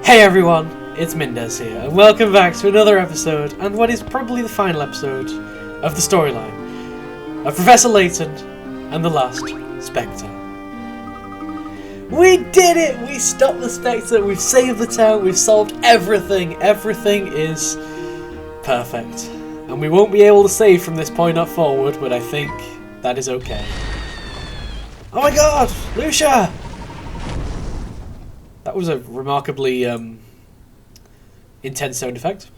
Hey everyone, it's Mendez here, and welcome back to another episode, and what is probably the final episode of the storyline of Professor Layton and the last Specter. We did it! We stopped the Specter, we've saved the town, we've solved everything. Everything is perfect. And we won't be able to save from this point up forward, but I think that is okay. Oh my god! Lucia! That was a remarkably intense sound effect.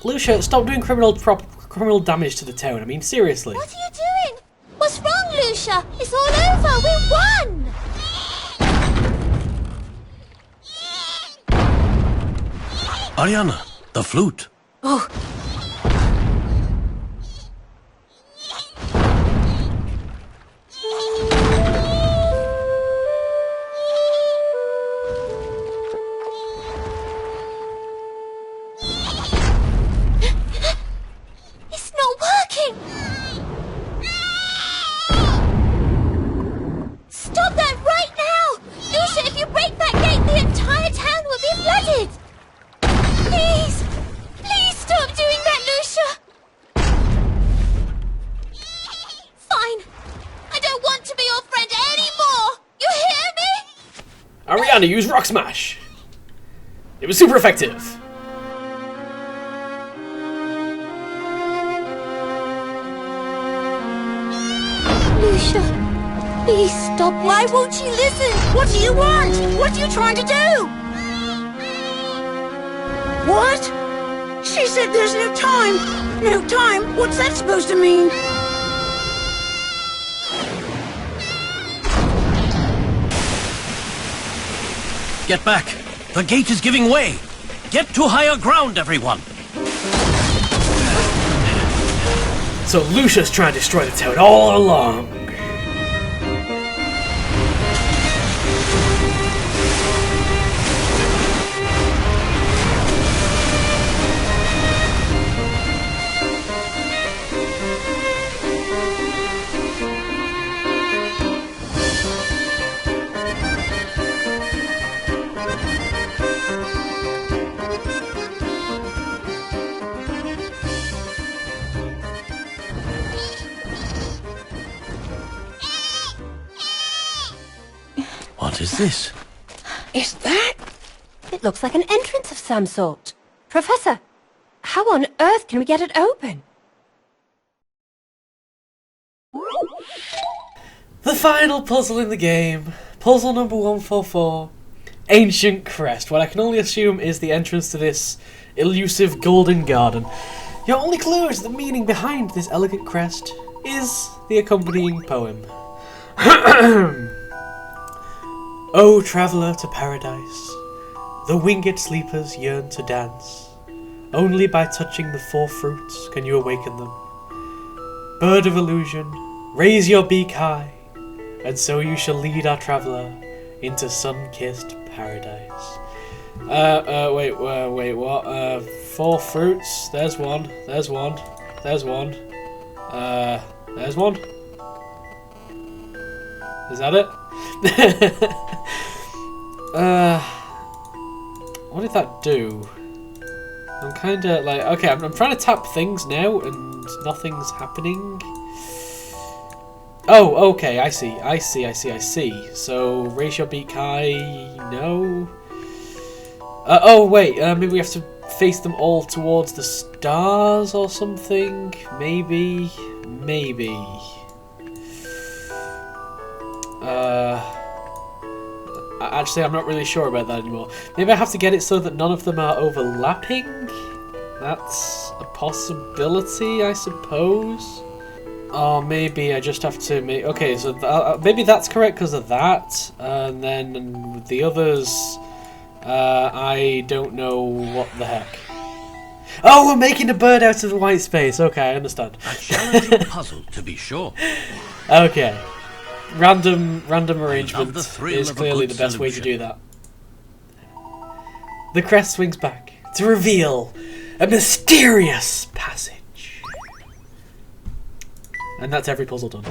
Lucia, stop doing criminal damage to the town. I mean, seriously. What are you doing? What's wrong, Lucia? It's all over. We won! Ariana, the flute. Oh. Ariana used Rock Smash! It was super effective! Lucia, please stop. Why won't she listen? What do you want? What are you trying to do? What? She said there's no time. No time? What's that supposed to mean? Get back! The gate is giving way! Get to higher ground, everyone! So Lucia's trying to destroy the town all along. What is this? Is that? It looks like an entrance of some sort. Professor, how on earth can we get it open? The final puzzle in the game. Puzzle number 144. Ancient Crest. What I can only assume is the entrance to this elusive golden garden. Your only clue is the meaning behind this elegant crest is the accompanying poem. O traveller to paradise, the winged sleepers yearn to dance. Only by touching the four fruits can you awaken them. Bird of illusion, raise your beak high, and so you shall lead our traveller into sun-kissed paradise. Wait, what? Four fruits, there's one, there's one. There's one. Is that it? What did that do? I'm kinda like, okay, I'm trying to tap things now and nothing's happening. Oh, okay, I see. So, raise your beak high, no. Oh wait, maybe we have to face them all towards the stars or something? Maybe. Actually, I'm not really sure about that anymore. Maybe I have to get it so that none of them are overlapping? That's a possibility, I suppose. Or maybe I just have to make... Okay, so maybe that's correct because of that. And then with the others, I don't know what the heck. Oh, we're making a bird out of the white space. Okay, I understand. A challenging puzzle, to be sure. Okay. Random the arrangement thrill is of a clearly good the best way to solution. do that. The crest swings back to reveal a mysterious passage. And that's every puzzle done.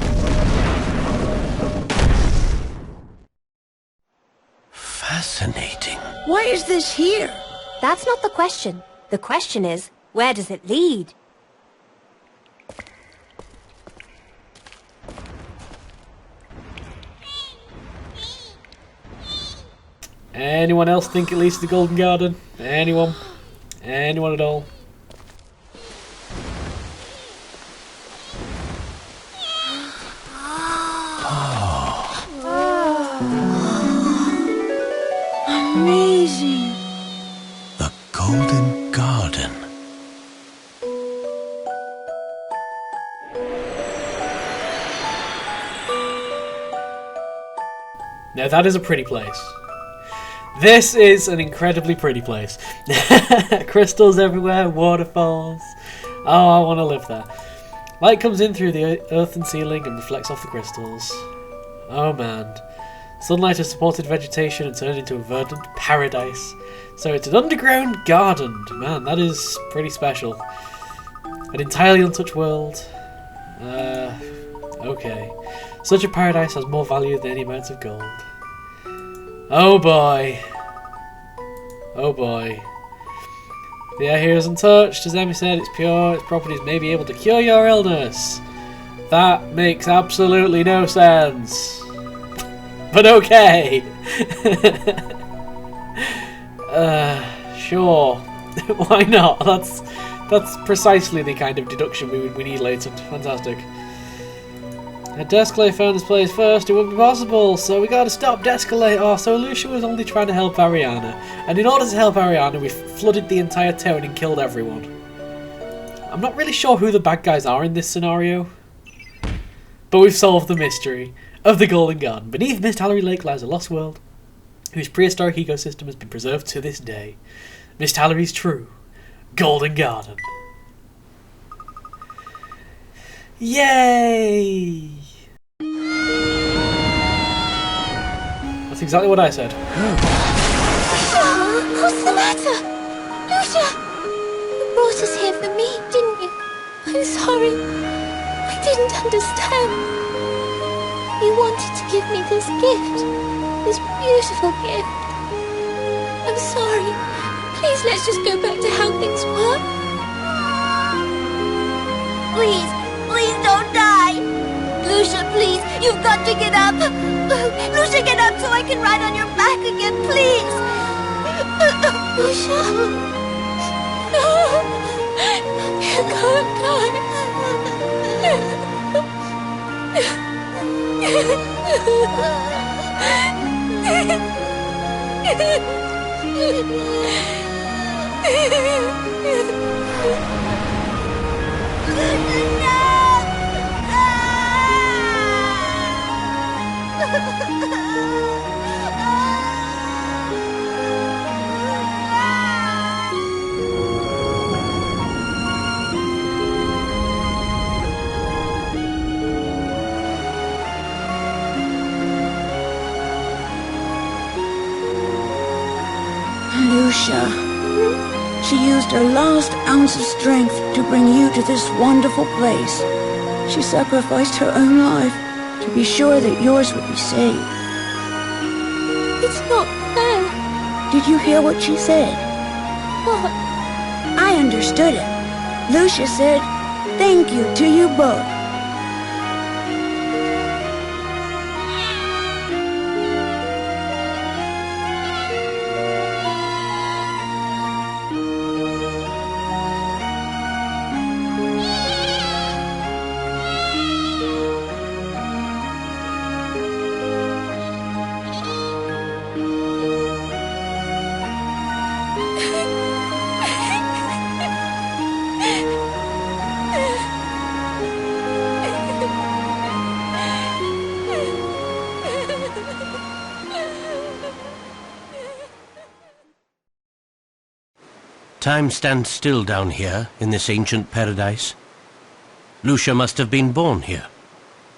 Fascinating. Why is this here? That's not the question. The question is, where does it lead? Anyone else think it leads to the Golden Garden? Anyone? Anyone at all? Amazing. The Golden Garden. Now that is a pretty place. This is an incredibly pretty place. Crystals everywhere, waterfalls. Oh, I want to live there. Light comes in through the earthen ceiling and reflects off the crystals. Oh man. Sunlight has supported vegetation and turned into a verdant paradise. So it's an underground garden. Man, that is pretty special. An entirely untouched world. Okay. Such a paradise has more value than any amount of gold. Oh boy. Oh boy. The air here is untouched. As Emmy said, it's pure. Its properties may be able to cure your illness. That makes absolutely no sense. But okay. Sure. Why not? That's precisely the kind of deduction we need, Layton. Fantastic. Had Descalay found this place first, it wouldn't be possible, so we gotta stop Descalay. Oh, so Lucia was only trying to help Ariana. And in order to help Ariana, we flooded the entire town and killed everyone. I'm not really sure who the bad guys are in this scenario. But we've solved the mystery of the Golden Garden. Beneath Mist Hallory Lake lies a lost world, whose prehistoric ecosystem has been preserved to this day. Mist Hallory's true Golden Garden. Yay! That's exactly what I said. What's the matter? Lucia! You brought us here for me, didn't you? I'm sorry. I didn't understand. You wanted to give me this gift. This beautiful gift. I'm sorry. Please, let's just go back to how things were. Please, please don't die! Lucia, please, you've got to get up! Lucia, get up so I can ride on your back again, please! Lucia? No! You can't Lucia. She used her last ounce of strength to bring you to this wonderful place. She sacrificed her own life to be sure that yours would be saved. It's not fair. Did you hear what she said? What? I understood it. Lucia said, "Thank you to you both." Time stands still down here, in this ancient paradise. Lucia must have been born here.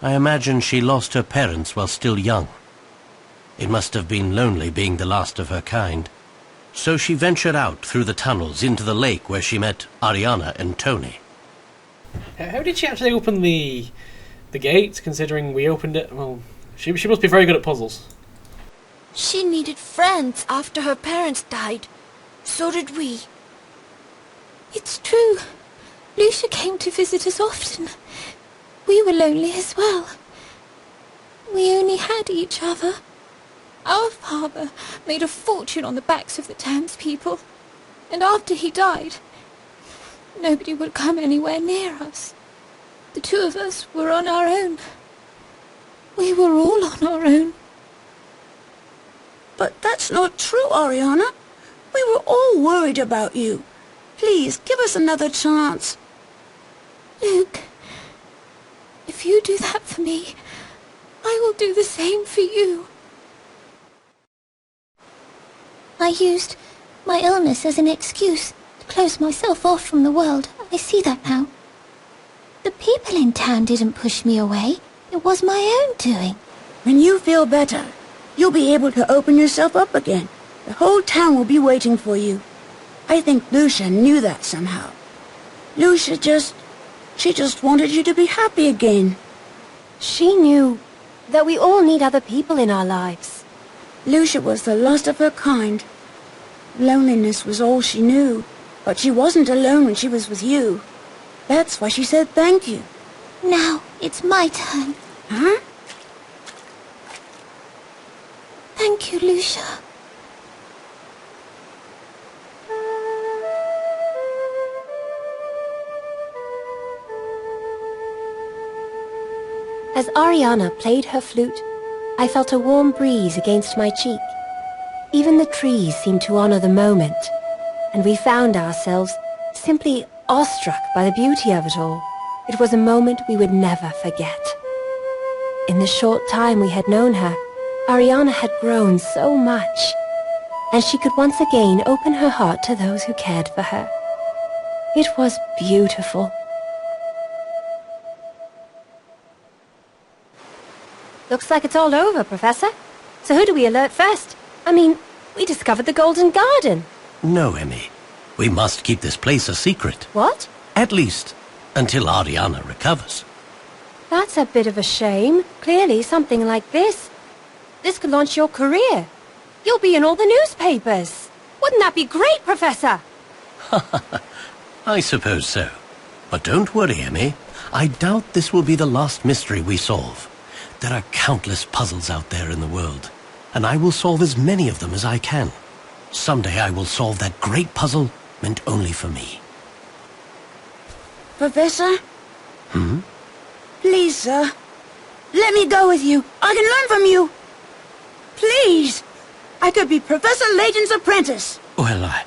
I imagine she lost her parents while still young. It must have been lonely being the last of her kind. So she ventured out through the tunnels into the lake where she met Ariana and Tony. How did she actually open the gate, considering we opened it? Well, she must be very good at puzzles. She needed friends after her parents died. So did we. It's true. Lucia came to visit us often. We were lonely as well. We only had each other. Our father made a fortune on the backs of the townspeople, and after he died, nobody would come anywhere near us. The two of us were on our own. We were all on our own. But that's not true, Ariana. We were all worried about you. Please, give us another chance. Luke, if you do that for me, I will do the same for you. I used my illness as an excuse to close myself off from the world. I see that now. The people in town didn't push me away. It was my own doing. When you feel better, you'll be able to open yourself up again. The whole town will be waiting for you. I think Lucia knew that somehow. Lucia she just wanted you to be happy again. She knew that we all need other people in our lives. Lucia was the last of her kind. Loneliness was all she knew, but she wasn't alone when she was with you. That's why she said thank you. Now it's my turn. Huh? Thank you, Lucia. As Ariana played her flute, I felt a warm breeze against my cheek. Even the trees seemed to honor the moment, and we found ourselves simply awestruck by the beauty of it all. It was a moment we would never forget. In the short time we had known her, Ariana had grown so much, and she could once again open her heart to those who cared for her. It was beautiful. Looks like it's all over, Professor. So who do we alert first? I mean, we discovered the Golden Garden. No, Emmy. We must keep this place a secret. What? At least, until Ariana recovers. That's a bit of a shame. Clearly, something like this could launch your career. You'll be in all the newspapers. Wouldn't that be great, Professor? I suppose so. But don't worry, Emmy. I doubt this will be the last mystery we solve. There are countless puzzles out there in the world, and I will solve as many of them as I can. Someday I will solve that great puzzle meant only for me. Professor? Hmm? Please, sir. Let me go with you. I can learn from you. Please. I could be Professor Layton's apprentice. Well,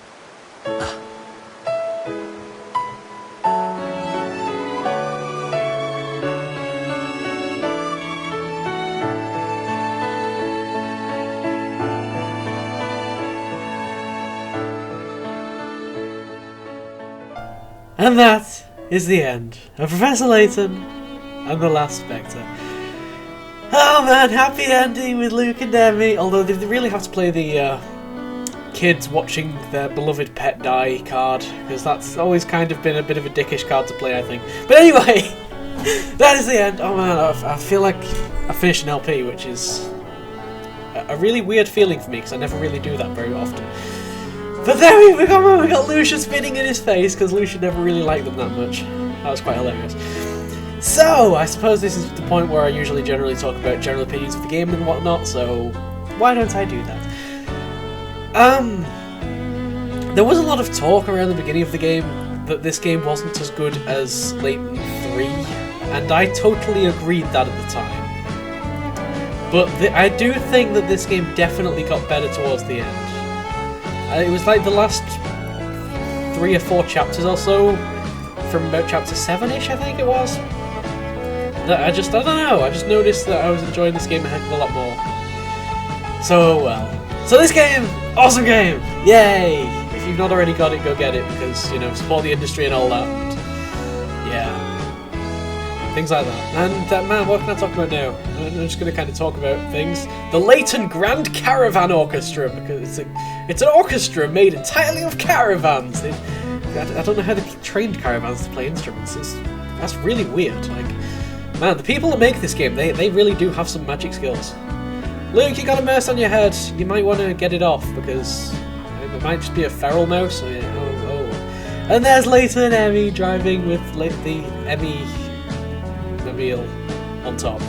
And that is the end of Professor Layton and the Last Spectre. Oh man, happy ending with Luke and Emmy, although they really have to play the kids watching their beloved pet die card, because that's always kind of been a bit of a dickish card to play, I think. But anyway, that is the end. Oh man, I feel like I finished an LP, which is a really weird feeling for me, because I never really do that very often. But there we got Lucia spitting in his face, because Lucia never really liked them that much. That was quite hilarious. So, I suppose this is the point where I generally talk about general opinions of the game and whatnot, so why don't I do that? There was a lot of talk around the beginning of the game that this game wasn't as good as Layton 3, and I totally agreed that at the time. But I do think that this game definitely got better towards the end. It was like the last 3 or 4 chapters or so, from about chapter 7-ish, I think it was. That I don't know, I just noticed that I was enjoying this game a heck of a lot more. So, well. So this game, awesome game! Yay! if you've not already got it, go get it, because, you know, support the industry and all that. And, yeah. Things like that. And, man, what can I talk about now? I'm just going to kind of talk about things. The Layton Grand Caravan Orchestra, because it's an orchestra made entirely of caravans. I don't know how they trained caravans to play instruments. That's really weird. Like, man, the people that make this game, they really do have some magic skills. Luke, you got a mouse on your head. You might want to get it off, because it might just be a feral mouse. Oh. And there's Layton and Emmy driving with the Emmy mobile on top.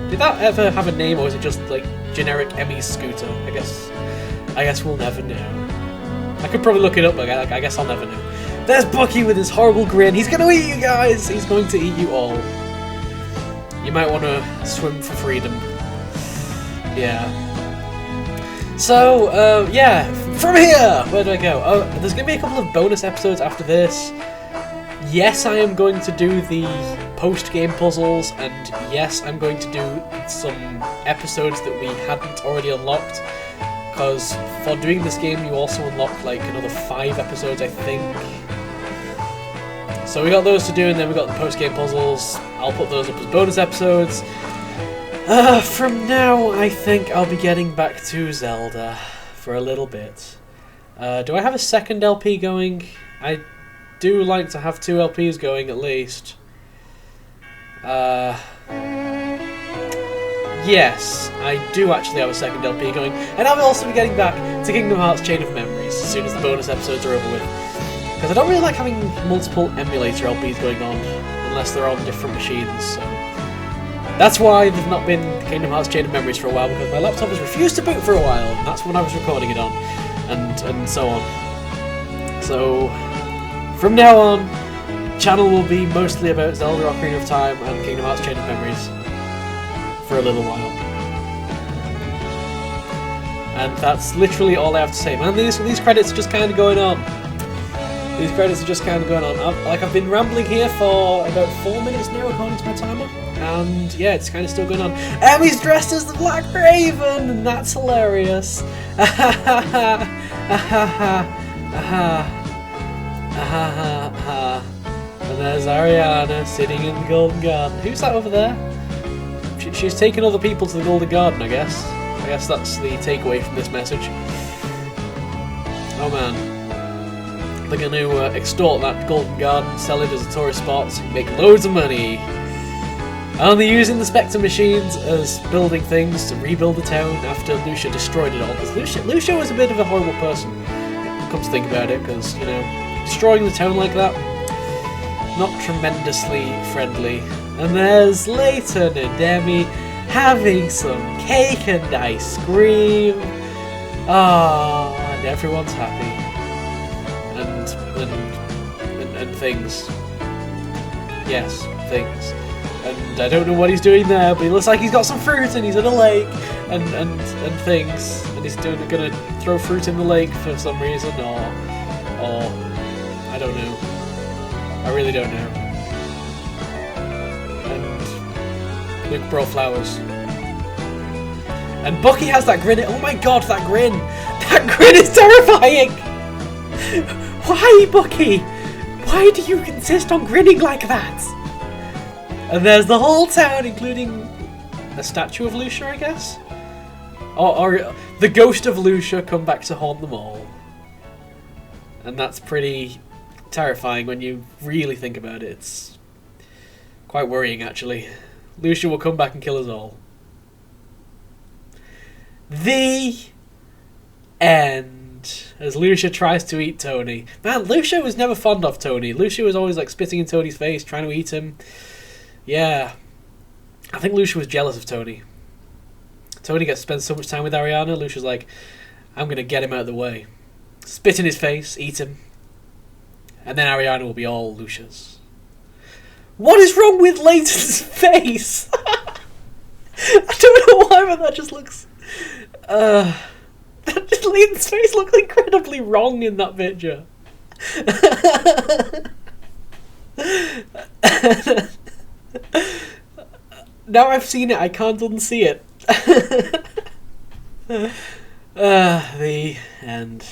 Did that ever have a name, or is it just like generic Emmy's scooter? I guess we'll never know. I could probably look it up, but I guess I'll never know. There's Bucky with his horrible grin. He's gonna eat you guys. He's going to eat you all. You might want to swim for freedom. Yeah. So, yeah. From here, where do I go? Oh, there's gonna be a couple of bonus episodes after this. Yes, I am going to do the post-game puzzles, and yes, I'm going to do some episodes that we hadn't already unlocked, because for doing this game you also unlock like another 5 episodes, I think. So we got those to do, and then we got the post-game puzzles. I'll put those up as bonus episodes. From now, I think I'll be getting back to Zelda for a little bit. Do I have a second LP going? I do like to have 2 LPs going at least. Yes, I do actually have a second LP going, and I'll also be getting back to Kingdom Hearts Chain of Memories as soon as the bonus episodes are over with. Because I don't really like having multiple emulator LPs going on, unless they're on different machines, so... That's why there's not been Kingdom Hearts Chain of Memories for a while, because my laptop has refused to boot for a while, and that's when I was recording it on, and so on. So, from now on, channel will be mostly about Zelda Ocarina of Time and Kingdom Hearts Chain of Memories for a little while. And that's literally all I have to say. Man, these credits are just kind of going on. These credits are just kind of going on. I've been rambling here for about 4 minutes now, according to my timer. And yeah, it's kind of still going on. Emmy's dressed as the Black Raven, and that's hilarious. And there's Ariana sitting in the Golden Garden. Who's that over there? She's taking other people to the Golden Garden, I guess. I guess that's the takeaway from this message. Oh man. They're going to extort that Golden Garden, sell it as a tourist spot, so you make loads of money. And they're using the Specter machines as building things to rebuild the town after Lucia destroyed it all. Because Lucia was a bit of a horrible person, come to think about it, because, you know, destroying the town like that, not tremendously friendly. And there's Layton and Demi having some cake and ice cream. Ah, and everyone's happy. And things. Yes, things. And I don't know what he's doing there, but he looks like he's got some fruit and he's in a lake and things. And he's gonna throw fruit in the lake for some reason, or I don't know. I really don't know. And Luke brought flowers. And Bucky has that grin. Oh my god, that grin! That grin is terrifying! Why, Bucky? Why do you insist on grinning like that? And there's the whole town, including a statue of Lucia, I guess? Or the ghost of Lucia come back to haunt them all. And that's pretty terrifying when you really think about it. It's quite worrying, actually. Lucia will come back and kill us all. The end. As Lucia tries to eat Tony. Man, Lucia was never fond of Tony. Lucia was always like spitting in Tony's face, trying to eat him. Yeah. I think Lucia was jealous of Tony. Tony gets to spend so much time with Ariana. Lucia's like, I'm going to get him out of the way. Spit in his face, eat him. And then Ariana will be all Lucia's. What is wrong with Layton's face? I don't know why, but that just looks... Layton's face looks incredibly wrong in that picture. Now I've seen it, I can't unsee it. The end.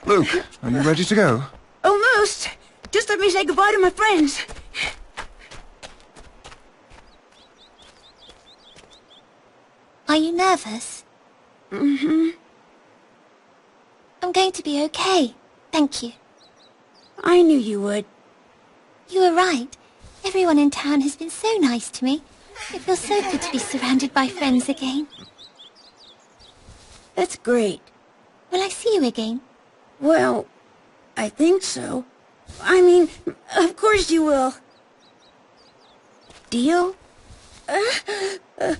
Luke, are you ready to go? Almost. Just let me say goodbye to my friends. Are you nervous? Mm-hmm. I'm going to be okay. Thank you. I knew you would. You were right. Everyone in town has been so nice to me. It feels so good to be surrounded by friends again. That's great. Will I see you again? Well, I think so. I mean, of course you will. Deal? Oh.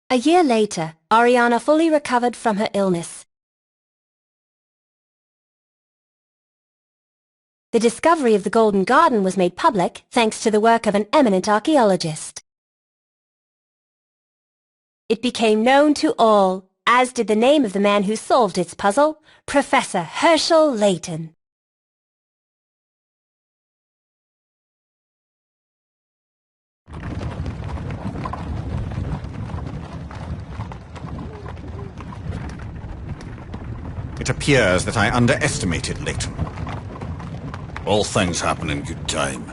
A year later, Ariana fully recovered from her illness. The discovery of the Golden Garden was made public thanks to the work of an eminent archaeologist. It became known to all, as did the name of the man who solved its puzzle, Professor Herschel Layton. It appears that I underestimated Layton. All things happen in good time.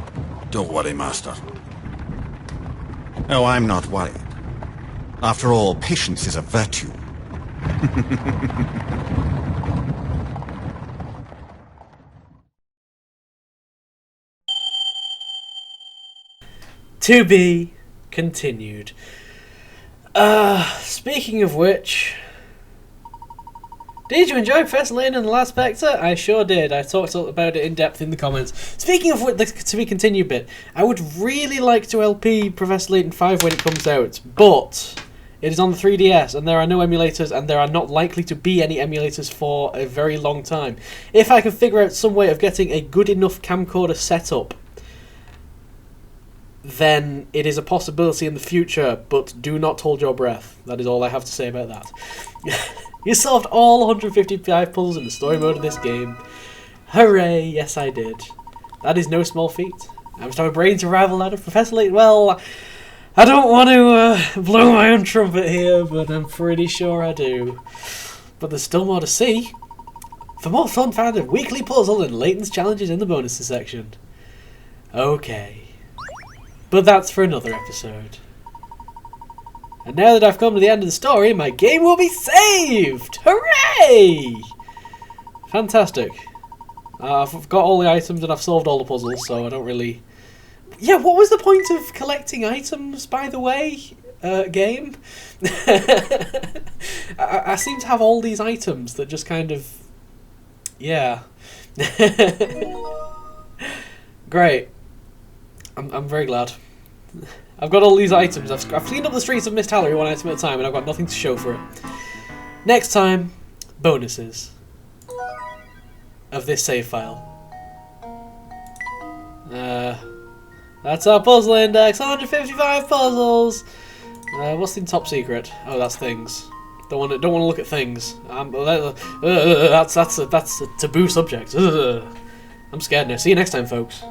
Don't worry, Master. Oh, I'm not worried. After all, patience is a virtue. To be continued. Speaking of which, did you enjoy Professor Layton and the Last Specter? I sure did. I talked about it in depth in the comments. Speaking of which, the to be continued bit, I would really like to LP Professor Layton 5 when it comes out, but it is on the 3DS and there are no emulators and there are not likely to be any emulators for a very long time. If I can figure out some way of getting a good enough camcorder set up, then it is a possibility in the future, but do not hold your breath. That is all I have to say about that. You solved all 155 puzzles in the story mode of this game. Hooray, yes I did. That is no small feat. I must have a brain to rival that of Professor Layton. Well, I don't want to blow my own trumpet here, but I'm pretty sure I do. But there's still more to see. For more fun found in weekly puzzle and Layton's challenges in the bonuses section. Okay. But that's for another episode. And now that I've come to the end of the story, my game will be saved! Hooray! Fantastic. I've got all the items and I've solved all the puzzles, so I don't really... Yeah, what was the point of collecting items, by the way, game? I seem to have all these items that just kind of... Yeah. Great. I'm very glad. I've got all these items. I've cleaned up the streets of Mist Hallory one item at a time, and I've got nothing to show for it. Next time, bonuses of this save file. That's our puzzle index. 155 puzzles. What's in top secret? Oh, that's things. Don't want to look at things. That's a taboo subject. I'm scared now. See you next time, folks.